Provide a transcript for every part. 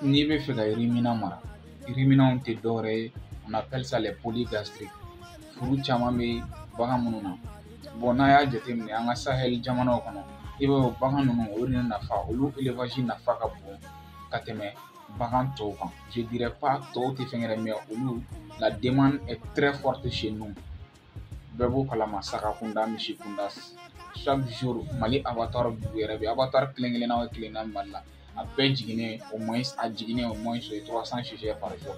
N'i bɛ fɛ ka yirimina mara, yiriminanw tɛ dɔwɛrɛ ye, on appelle ça les polygastriques. Furu caman bɛ bagan minnu na. N'a y'a jateminɛ an ka Sahel jamanaw kɔnɔ, i b'a ye bagan ninnu o de nafa, olu élevage nafa ka bon ka tɛmɛ bagan tɔw kan. Je dirais pas tɔw tɛ fɛn wɛrɛ mais olu la demande est très forte chez nous. Bɛɛ b'o kalama saga kunda, misi kunda. Chaque jour Mali abattoir yɛrɛ bɛ abattoir kelen-kelenna o kelen-kelenna Mali la, a bɛɛ jiginnen au moins 300 sujets par jour.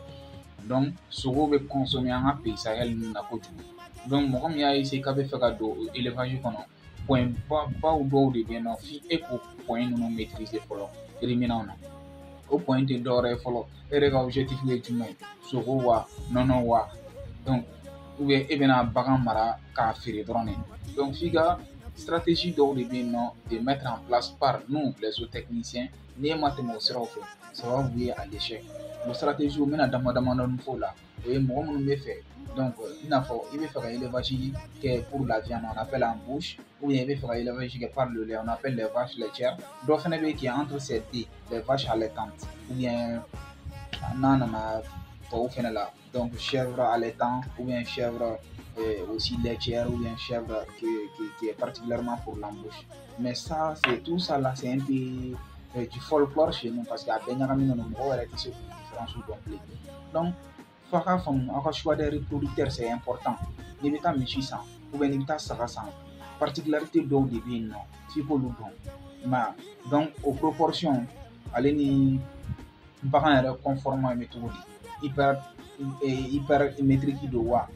Donc sogo bɛ consommer an ka pays Sahel ninnu na kojugu. Donc mɔgɔ min y'a essayer k'a bɛ fɛ ka don élevage kɔnɔ, point baw dɔw de bɛ yen nɔ f'i e k'o point ninnu maîtriser fɔlɔ yiriminanw na. O point tɛ dɔwɛrɛ ye fɔlɔ, e yɛrɛ ka objectif ye jumɛn ye? Sogo wa, nɔnɔ wa? Donc ou bien e bɛna bagan mara k'a feere dɔrɔn de. Donc f'i ka stratégie dɔw de bɛ yen nɔ de mettre en place par nous les zootechniciens. N'i e ma tɛmɛ o siraw fɛ, ça va vouer à l'échec. O stratégie n bɛna dama damadɔni f'o la. O ye mɔgɔ minnu bɛ fɛ donc i n'a fɔ i bɛ fɛ ka élevage kɛ pour la viande, on appelle en bouche, ou bien i bɛ fɛ ka élevage kɛ par le lait, on appelle les vaches laitières. Dɔ fɛnɛ bɛ yen qui est entre ces deux, les vaches allaitantes, ou bien n'a nana tɔw fɛnɛ la, donc chèvre allaitant, ou bien chèvre aussi laitière, ou bien chèvre qui est particulièrement pour l'embauche. Mais ça, c'est tout ça là, c'est un peu du folklore chez nous parce qu'à bɛɛ ɲagaminen don, mɔgɔw yɛrɛ tɛ se k'u différence dɔn bilen. Donc f'a ka faamu aw ka choix des reproducteurs c'est important. N'i bɛ taa misi san ou bien n'i bɛ taa saga san, particularité dɔw de bɛ yen nɔ f'i k'olu dɔn. I m'a ye? Donc o proportion ale ni bagan yɛrɛ conforme bɛ cogo di? Hypermétrique don wa?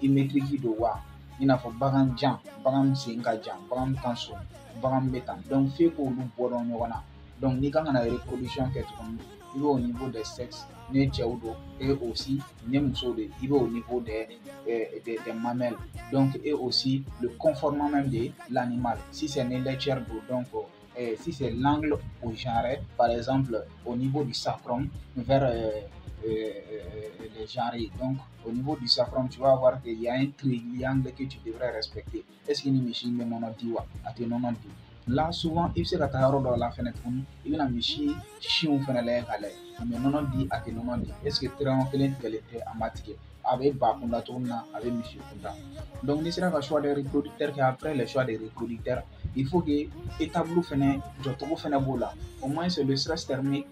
Immétrique don wa? I n'a fɔ bagan jan, bagan min sen ka jan, bagan min ka surun, bagan min bɛ tan. Donc f'i k'olu bɔ dɔn ɲɔgɔn na. Donc n'i kan ka na reproduction kɛ tuguni, i bɛ au niveau des sexes, ni cɛw don, et aussi ni muso de, i bɛ au niveau des mamelles. Donc et aussi le conformement même de l'animal. Si c'est une laitière don, donc si c'est l'angle au genre, par exemple au niveau du sacrum vers les genres. Donc au niveau du sacrum, tu vas voir qu'il y a un triangle que tu devrais respecter. Est-ce qu'il y a une machine de monodiwa à tes nonodi? Là souvent il bɛ se ka taa yɔrɔ dɔ la fɛnɛ tuguni, i bɛna misi siw fɛnɛ lajɛ k'a lajɛ, mais nɔnɔ di a tɛ nɔnɔ di, est ce que triangle kelen tigɛlen tɛ a ma tigɛ, a bɛ ba kunda cogo min na a bɛ misi kunda. Donc n'i sera ka choix des reproducteurs kɛ après le choix des reproducteurs, il faut que établi fɛnɛ jɔcogo fɛnɛ b'o la, au moins c'est le stress thermique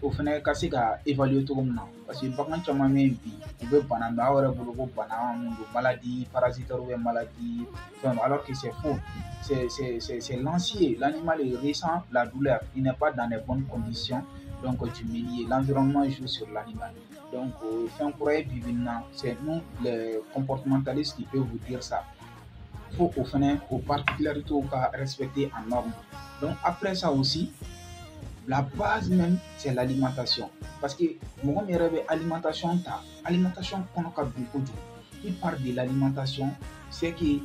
o fɛnɛ ka se ka évaluer cogo min na, parce que bagan caman bɛ yen bi u bɛ bana mais aw yɛrɛ bolo ko bana mun don, maladie parasitaire ou bien maladie fɛn don, alors que c'est faux. C'est l'ancien, l'animal il ressent la douleur, il n'est pas dans les bonnes conditions, donc du milieu, l'environnement joue sur l'animal. Donc fɛn kura ye bi bi in na, c'est nous les comportementalistes qui peuvent vous dire ça. Faut au fɛnɛ aux particularités ka respecter en norme. Donc après ça aussi, la base même c'est l'alimentation, parce que mɔgɔ min yɛrɛ bɛ alimentation ta, alimentation kɔnɔ ka bon kojugu. Il parle de l'alimentation, c'est que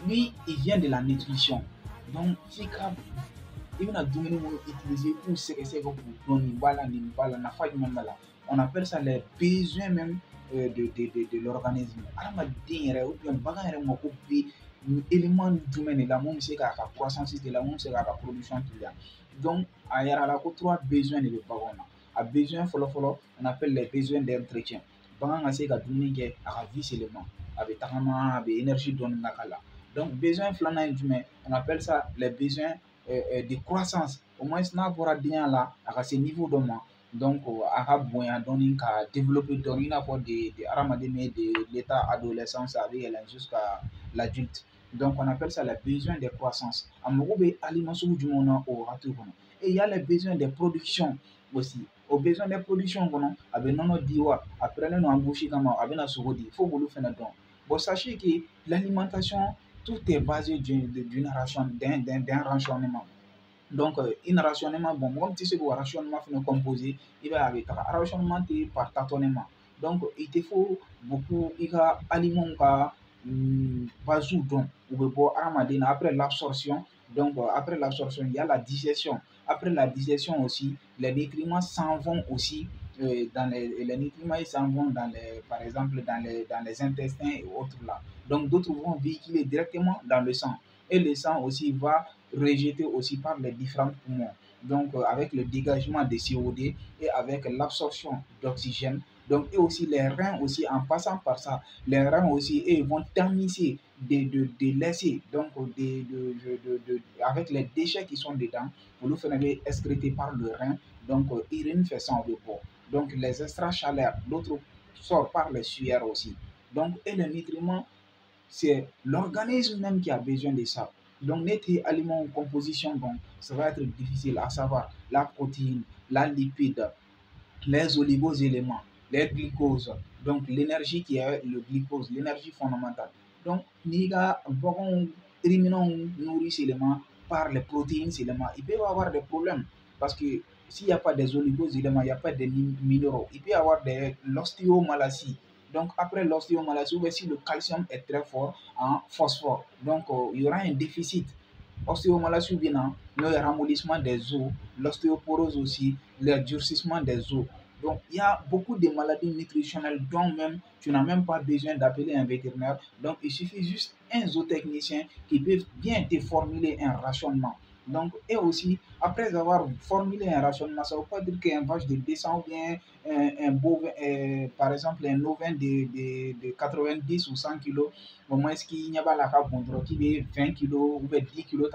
lui il vient de la nutrition. Donc f'i ka i bɛna dumuni minnu utiliser i b'u sɛgɛsɛgɛ k'u dɔn nin b'a la nin b'a la nafa jumɛn b'a la. On appelle ça les besoins même de l'organisme. Adamaden yɛrɛ ou bien bagan yɛrɛ mako bɛ élément jumɛn de la mun bɛ se k'a ka croissance teliya, mun bɛ se k'a ka production teliya. Donc a yira la ko 3 besoins de bɛ baganw na. A besoin fɔlɔ-fɔlɔ on appelle les besoins d'entretien. Bagan ka se ka dumuni kɛ a ka vie seulement, a bɛ tagama, a bɛ énergie dɔɔni na k'a la. Donc besoin filanan ye jumɛn? On appelle ça les besoins de croissance. Au moins n'a bɔra denya la a ka se niveau dɔ ma, donc a ka bonya dɔɔni ka développer dɔɔni, i n'a fɔ hadamaden bɛ de l'état adolescence a bɛ yɛlɛn jusqu'à l'adulte. Donc on appelle ça les besoins de croissance. A mago bɛ aliment sugu jumɛnw na o wagati kɔnɔ. Et il y a les besoins de production aussi. O besoin de production kɔnɔ a bɛ nɔnɔ di wa, a pɛrɛnnen don embauche kama, a bɛna sogo di, fo k'olu fɛnɛ dɔn. Bon sachez que l'alimentation tout est basé d'un rationnement. Donc un rationnement, bon mɔgɔ min tɛ se k'o rationnement fɛnɛ composer, i b'a ye a bɛ taga. Rationnement tɛ par tâtonnement. Donc il te faut beaucoup i ka aliments ka base dɔn, u bɛ bɔ hadamaden na après l'absorption. Donc après l'absorption il y a la digestion. Après la digestion aussi, les nutriments s'en vont aussi dans les nutriments ils s'en vont dans les, par exemple dans les intestins et autres là. Donc d'autres vont véhiculer directement dans le sang. Et le sang aussi va rejeter aussi par les différents poumons. donc avec le dégagement de CO2 et avec l'absorption d'oxygène. Donc, et aussi les reins aussi, en passant par ça, les reins aussi, et ils vont tamiser de laisser, donc avec les déchets qui sont dedans, pour nous faire excréter par le rein, donc urine fait ça de bord. Donc, les extra chaleurs, l'autre sort par les sueurs aussi. Donc, et les nutriments, c'est l'organisme même qui a besoin de ça. Donc, notre aliment en composition, bon, ça va être difficile à savoir la protéine, la lipide, les oligo-éléments, les glucoses, donc l'énergie qui est le glucose, l'énergie fondamentale. Donc, ni ka baganw ruminants nourrissent éléments par les protéines éléments, il peut y avoir des problèmes parce que s'il n'y a pas des oligo-éléments, il n'y a pas de minéraux, il peut y avoir de l'ostéomalacie. Donc, après l'ostéomalacie, ou si le calcium est très fort en phosphore, donc il y aura un déficit. Ostéomalacie bien, le ramollissement des os, l'ostéoporose aussi, le durcissement des os. Donc, il y a beaucoup de maladies nutritionnelles dont même tu n'as même pas besoin d'appeler un vétérinaire. Donc, il suffit juste un zootechnicien qui peut bien te formuler un rationnement. Donc, et aussi, après avoir formulé un rationnement, ça ne veut pas dire qu'un vache de 200 ou bien un bovin, par exemple, un ovin de 90 ou 100 kilos, au moins, ce qu'il n'y a pas la bon qui est 20 kilos ou bien 10 kilos,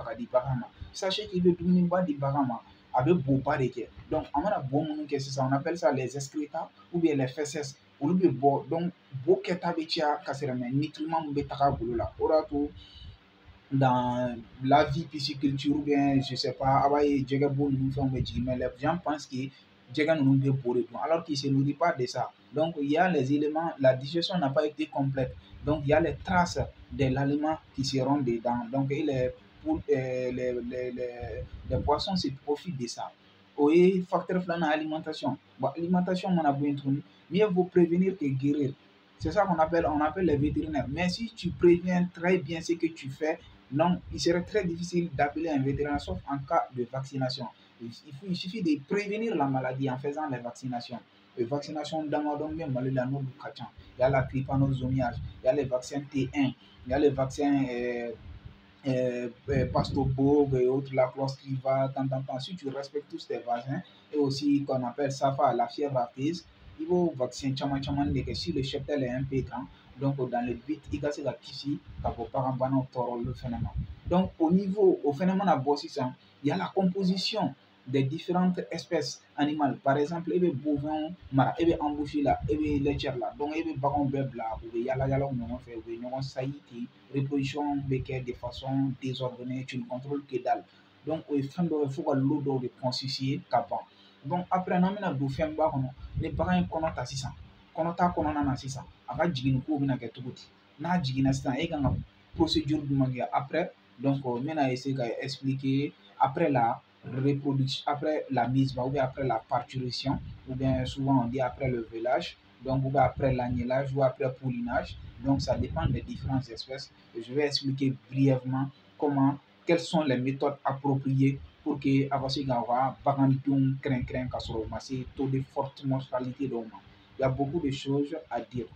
sachez qu'il veut tout pas de barama avec beau pas de quai. Donc, on a bon moment que c'est ça, on appelle ça les excréta ou bien les fesses. Olu bɛ bɔ donc bo kɛta bɛ caya ka sɔrɔ nutriments min bɛ taga bolo la o de y'a to dans la vie pisciculture ou bien je sais pas a b'a ye jɛgɛ bo ninnu fɛnw bɛ jigin mais les gens pensent que jɛgɛ ninnu bɛ bo de dun alors qu'il se nourrit pas de ça. Donc il y a les éléments, la digestion n'a pas été complète. Donc il y a les traces de l'aliment qui seront dedans. Donc et les poissons se profitent de ça. O ye facteur filanan alimentation. Bon, alimentation mana bɔ yen tuguni, mieux vaut prévenir que guérir. C'est ça on appelle les vétérinaires. Mais si tu préviens très bien ce que tu fais, non, il serait très difficile d'appeler un vétérinaire sauf en cas de vaccination. Il suffit de prévenir la maladie en faisant les vaccinations. Les vaccinations d'Amadon, Malilano, Kachan. Il y a la trypanosomiase, il y a les vaccins T1, il y a les vaccins Pastobov et autres, la clostriva, tant. Si tu respectes tous tes vaccins, et aussi qu'on appelle SAFA, la fièvre apise, il faut vacciner chaman que si le cheptel est un peu grand, donc dans le but, il y a la kisi, le phénomène. Donc au phénomène à bosser, il y a la composition des différentes espèces animales. Par exemple, il y a bovin, il y a embouché là, il y a laitière là. Donc, il y a bagon là, ou il y a la yala, ou il y a saïti, reproduction de façon désordonnée, tu ne contrôles que dalle. Donc, il faut que l'eau de constituer capant. Donc, après, on a du fɛn ba kɔnɔ ni bagan in kɔnɔ ta sisan kɔnɔ ta kɔnɔna na sisan a ka jiginni ko bɛna kɛ cogo di n'a jiginna sisan e kan ka procédure jumɛn kɛ après donc n bɛna essayer ka expliquer après la reproduction, après la mise bas ou bien après la parturition, ou bien souvent on dit après le velage, donc ou bien après l'agnelage ou après poulinage. Donc ça dépend des différentes espèces. Et je vais expliquer brièvement quelles sont les méthodes appropriées pour que avasi gawa bagandung craint ka sɔrɔ ma se taux de forte mortalité dɔw ma. Il y a beaucoup de choses à dire.